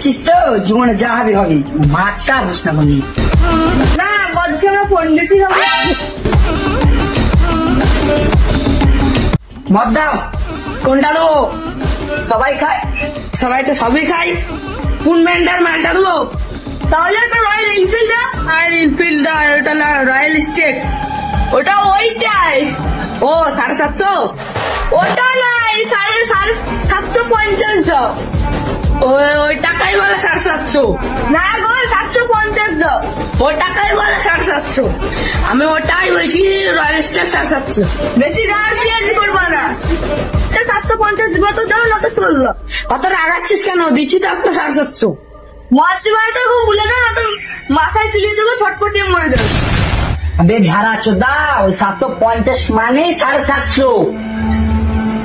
দেখছিস তো জীবনে যা হবে হবে, মাঠটা হোস না বলি না মদকে আমরা পন্ডিতই হবে। মদ দাও। কোনটা দেবো? সবাই খায়, সবাই তো সবই খায়। কোন ম্যানটা দেবো? তাহলে একটা রয়্যাল এনফিল্ড দাও। রয়্যাল এনফিল্ড, ওটা রয়্যাল স্টেট। ওটা ওইটাই। ও 750। ওটা নাই, 750 দাও। ওই টাকাই বলে 750। না গো 750 দাও। ও টাকাই বলে 750। আমি ওটাই বলছি, রয়্যাল স্টেট 750। বেশি রাজি করবা না। 750 দিবা তো দাও, না তো চললো। অত রাগাচ্ছিস কেন? দিচ্ছি তো একটা 750। মদ দিবা তো ভুলে দাও, না তো মাথায় তুলিয়ে দেবো, ছটপটিয়ে মরে যাবে। আবে ঝাড়া চোদা, ওই 750 মানে 750।